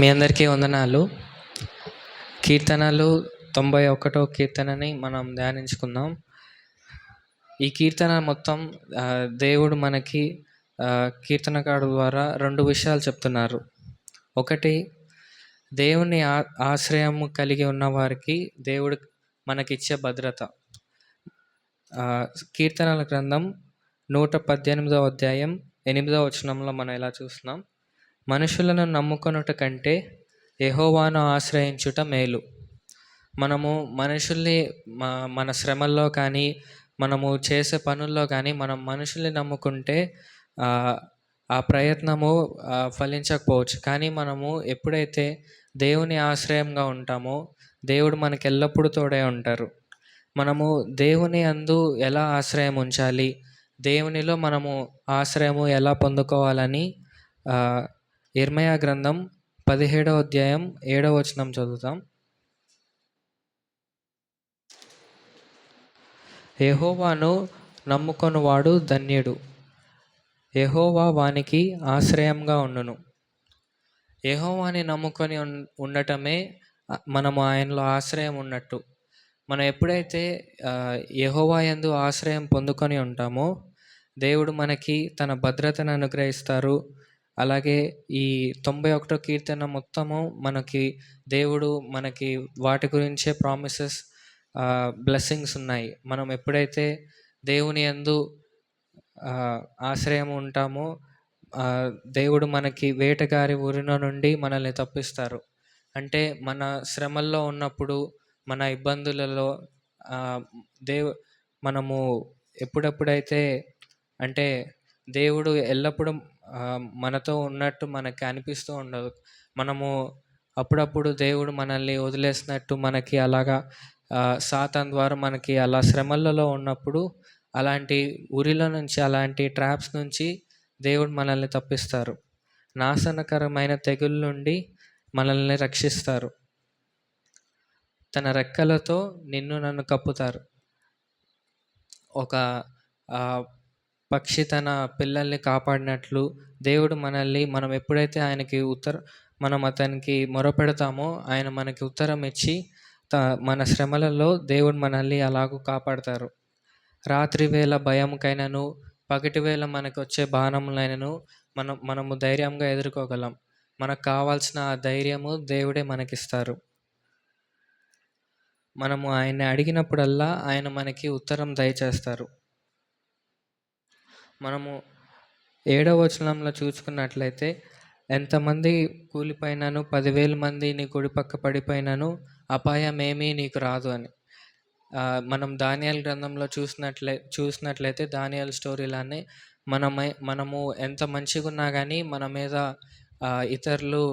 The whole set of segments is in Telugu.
మీ అందరికీ వందనాలు. కీర్తనలు 91వ కీర్తనని మనం ధ్యానించుకుందాం. ఈ కీర్తన మొత్తం దేవుడు మనకి కీర్తనకారుడు ద్వారా 2 విషయాలు చెప్తున్నారు. ఒకటి, దేవుని ఆశ్రయము కలిగి ఉన్న వారికి దేవుడు మనకిచ్చే భద్రత. కీర్తనల గ్రంథం 118వ అధ్యాయం 8వ వచనంలో మనం ఇలా చూస్తున్నాం. మనుషులను నమ్ముకొనుట కంటే యెహోవాను ఆశ్రయించుట మేలు. మనము మనుషుల్ని మన శ్రమల్లో కానీ, మనము చేసే పనుల్లో కానీ మనం మనుషుల్ని నమ్ముకుంటే ఆ ప్రయత్నము ఫలించకపోవచ్చు. కానీ మనము ఎప్పుడైతే దేవుని ఆశ్రయంగా ఉంటామో దేవుడు మనకి ఎల్లప్పుడూ తోడే ఉంటారు. మనము దేవుని యందు ఎలా ఆశ్రయం ఉంచాలి, దేవునిలో మనము ఆశ్రయము ఎలా పొందుకోవాలని యెర్మయా గ్రంథం 17వ అధ్యాయం 7వ వచనం చదువుతాం. యెహోవాను నమ్ముకొనువాడు ధన్యుడు, యెహోవా వానికి ఆశ్రయంగా ఉండును. యెహోవాని నమ్ముకొని ఉండటమే మనము ఆయనలో ఆశ్రయం ఉన్నట్టు. మనం ఎప్పుడైతే యెహోవా యందు ఆశ్రయం పొందుకొని ఉంటామో దేవుడు మనకి తన భద్రతను అనుగ్రహిస్తారు. అలాగే ఈ 91వ కీర్తన మొత్తము మనకి దేవుడు మనకి వాటి గురించే ప్రామిసెస్, బ్లెస్సింగ్స్ ఉన్నాయి. మనం ఎప్పుడైతే దేవుని యందు ఆశ్రయం ఉంటామో దేవుడు మనకి వేటగారి ఊరిలో నుండి మనల్ని తప్పిస్తారు. అంటే మన శ్రమల్లో ఉన్నప్పుడు, మన ఇబ్బందులలో మనము ఎప్పుడెప్పుడైతే అంటే దేవుడు ఎల్లప్పుడూ మనతో ఉన్నట్టు మనకి అనిపిస్తూ ఉండదు. మనము అప్పుడప్పుడు దేవుడు మనల్ని వదిలేసినట్టు మనకి అలాగా సాతాను ద్వారా మనకి అలా శ్రమలలో ఉన్నప్పుడు అలాంటి ఉరిలో నుంచి, అలాంటి ట్రాప్స్ నుంచి దేవుడు మనల్ని తప్పిస్తారు. నాశనకరమైన తెగుళ్ళ నుండి మనల్ని రక్షిస్తారు. తన రెక్కలతో నిన్ను నన్ను కప్పుతారు. ఒక పక్షి తన పిల్లల్ని కాపాడినట్లు దేవుడు మనల్ని, మనం ఎప్పుడైతే మనం అతనికి మొరపెడతామో ఆయన మనకి ఉత్తరం ఇచ్చి మన శ్రమలలో దేవుడు మనల్ని అలాగూ కాపాడతారు. రాత్రి వేళ భయంకైనను, పగటి వేళ మనకు వచ్చే బాణములైనను మనము ధైర్యంగా ఎదుర్కోగలం. మనకు కావాల్సిన ఆ ధైర్యము దేవుడే మనకిస్తారు. మనము ఆయన్ని అడిగినప్పుడల్లా ఆయన మనకి ఉత్తరం దయచేస్తారు. మనము 7వ వచనంలో చూసుకున్నట్లయితే, ఎంతమంది కూలిపోయినాను, 10,000 మంది నీ కుడి పక్క పడిపోయినాను అపాయం ఏమీ నీకు రాదు అని. మనం దానియేలు గ్రంథంలో చూసినట్లయితే దానియేలు స్టోరీలానే మనము ఎంత మంచిగా ఉన్నా కానీ మన మీద ఇతరులు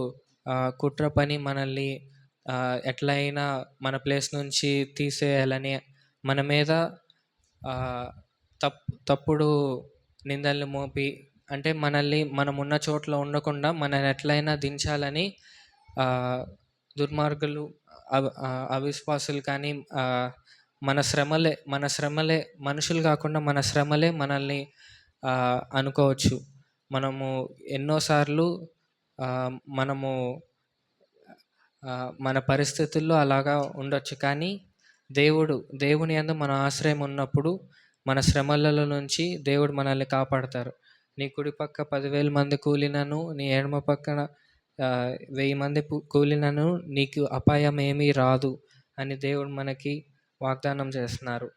కుట్ర పని మనల్ని ఎట్లయినా మన ప్లేస్ నుంచి తీసేయాలని, మన మీద తప్పుడు నిందల్ని మోపి, అంటే మనం ఉన్న చోట్ల ఉండకుండా మనల్ని ఎట్లయినా దించాలని దుర్మార్గులు, అవిశ్వాసులు కానీ మన శ్రమలే మనుషులు కాకుండా మన శ్రమలే మనల్ని అనుకోవచ్చు. మనము ఎన్నోసార్లు మన పరిస్థితుల్లో అలాగా ఉండొచ్చు. కానీ దేవుని యందు మన ఆశ్రయం ఉన్నప్పుడు మన శ్రమలలో నుంచి దేవుడు మనల్ని కాపాడతారు. నీ కుడి పక్క 10,000 మంది కూలినను, నీ ఎడమ పక్కన 1000 మంది కూలినను నీకు అపాయం ఏమీ రాదు అని దేవుడు మనకి వాగ్దానం చేస్తున్నారు.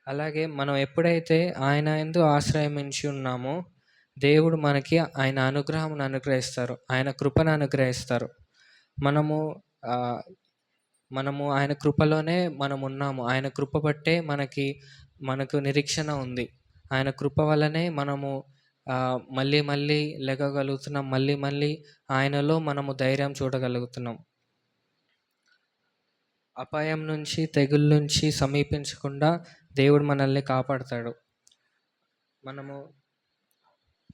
అలాగే మనం ఎప్పుడైతే ఆయన యందు ఆశ్రయించి ఉన్నామో దేవుడు మనకి ఆయన అనుగ్రహం అనుగ్రహిస్తారు, ఆయన కృపను అనుగ్రహిస్తారు. మనము ఆయన కృపలోనే మనం ఉన్నాము. ఆయన కృప బట్టే మనకు నిరీక్షణ ఉంది. ఆయన కృప వల్లనే మనము మళ్ళీ లెగగలుగుతున్నాం. మళ్ళీ ఆయనలో మనము ధైర్యం చూడగలుగుతున్నాం. అపాయం నుంచి, తెగుళ్ళ నుంచి సమీపించకుండా దేవుడు మనల్ని కాపాడతాడు. మనము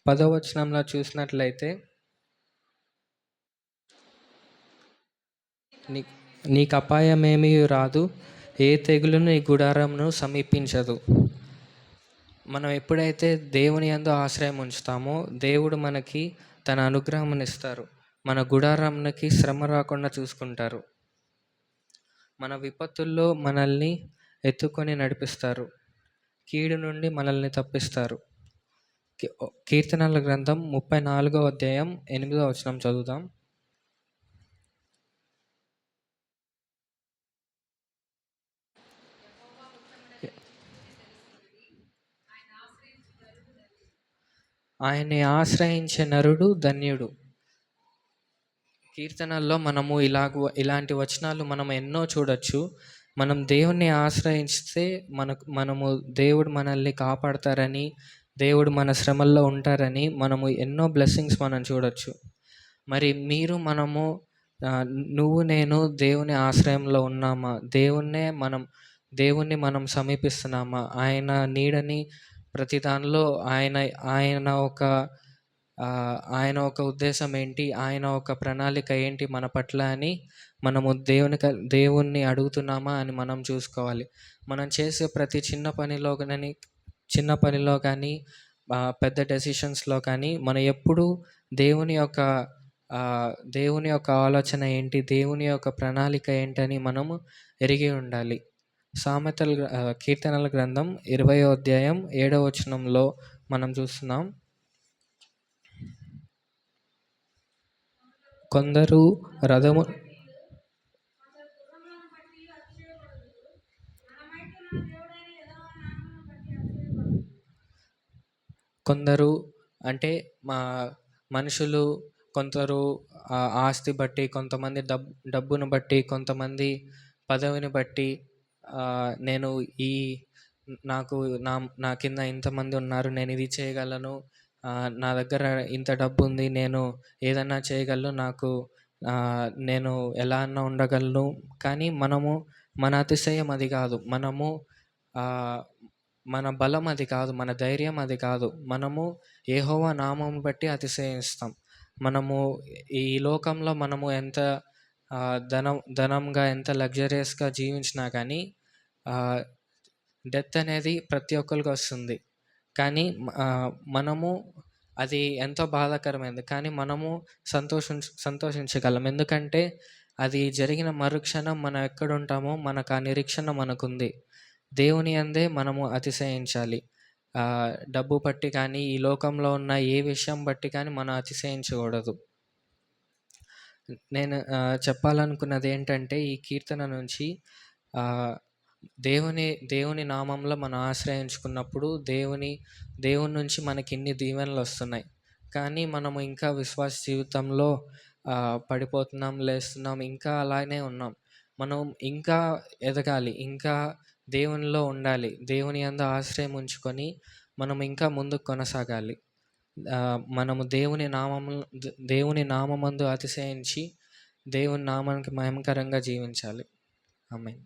10వ వచనంలో చూసినట్లయితే, నీకు అపాయం ఏమీ రాదు, ఏ తెగులును నీ గుడారమును సమీపించదు. మనం ఎప్పుడైతే దేవుని యందు ఆశ్రయం ఉంచుతామో దేవుడు మనకి తన అనుగ్రహం ఇస్తారు. మన గుడారంకి శ్రమ రాకుండా చూసుకుంటారు. మన విపత్తుల్లో మనల్ని ఎత్తుకొని నడిపిస్తారు. కీడు నుండి మనల్ని తప్పిస్తారు. కీర్తనల గ్రంథం 34వ అధ్యాయం 8వ వచనం చదువుదాం. ఆయన్ని ఆశ్రయించే నరుడు ధన్యుడు. కీర్తనల్లో మనము ఇలాంటి వచనాలు మనం ఎన్నో చూడొచ్చు. మనం దేవుణ్ణి ఆశ్రయిస్తే మనము దేవుడు మనల్ని కాపాడతారని, దేవుడు మన శ్రమల్లో ఉంటారని మనము ఎన్నో బ్లెస్సింగ్స్ మనం చూడొచ్చు. మరి మనము నువ్వు నేను దేవుని ఆశ్రయంలో ఉన్నామా? దేవుణ్ణి మనం సమీపిస్తున్నామా? ఆయన నీడని ప్రతి దానిలో ఆయన ఒక ఉద్దేశం ఏంటి, ఆయన ఒక ప్రణాళిక ఏంటి మన పట్ల అని మనము దేవుణ్ణి అడుగుతున్నామా అని మనం చూసుకోవాలి. మనం చేసే ప్రతి చిన్న పనిలో కానీ పెద్ద డెసిషన్స్లో కానీ మనం ఎప్పుడూ దేవుని యొక్క ఆలోచన ఏంటి, దేవుని యొక్క ప్రణాళిక ఏంటని మనము ఎరిగి ఉండాలి. కీర్తనల గ్రంథం 20వ అధ్యాయం 7వ వచనంలో మనం చూస్తున్నాం. కొందరు రథము అంటే మా మనుషులు కొందరు ఆస్తి బట్టి, కొంతమంది డబ్బును బట్టి, కొంతమంది పదవిని బట్టి నేను నాకు నా కింద ఇంతమంది ఉన్నారు, నేను ఇది చేయగలను, నా దగ్గర ఇంత డబ్బు ఉంది, నేను ఏదన్నా చేయగలను, నేను ఎలా అన్నా ఉండగలను. కానీ మన అతిశయం అది కాదు. మన బలం అది కాదు, మన ధైర్యం అది కాదు. మనము యెహోవా నామం బట్టి అతిశయిస్తాం. మనము ఈ లోకంలో మనము ఎంత ధనంగా, ఎంత లగ్జరియస్గా జీవించినా కానీ డెత్ అనేది ప్రతి ఒక్కరికి వస్తుంది. కానీ మనము అది ఎంతో బాధాకరమైనది. కానీ మనము సంతోషించగలం. ఎందుకంటే అది జరిగిన మరుక్షణం మనం ఎక్కడుంటామో మనకు ఆ నిరీక్షణ మనకుంది. దేవుని యందే మనము అతిశయించాలి. డబ్బు బట్టి కానీ, ఈ లోకంలో ఉన్న ఏ విషయం బట్టి కానీ మనం అతిశయించకూడదు. నేను చెప్పాలనుకున్నది ఏంటంటే, ఈ కీర్తన నుంచి దేవుని నామంలో మనం ఆశ్రయించుకున్నప్పుడు దేవుని నుంచి మనకి ఇన్ని దీవెనలు వస్తున్నాయి. కానీ మనము ఇంకా విశ్వాస జీవితంలో పడిపోతున్నాం, లేస్తున్నాం, ఇంకా అలానే ఉన్నాం. మనం ఇంకా ఎదగాలి, ఇంకా దేవునిలో ఉండాలి. దేవుని యందు ఆశ్రయం ఉంచుకొని మనం ఇంకా ముందుకు కొనసాగాలి. మనము దేవుని నామమందు అతిశయించి దేవుని నామానికి మహిమకరంగా జీవించాలి. ఆమేన్.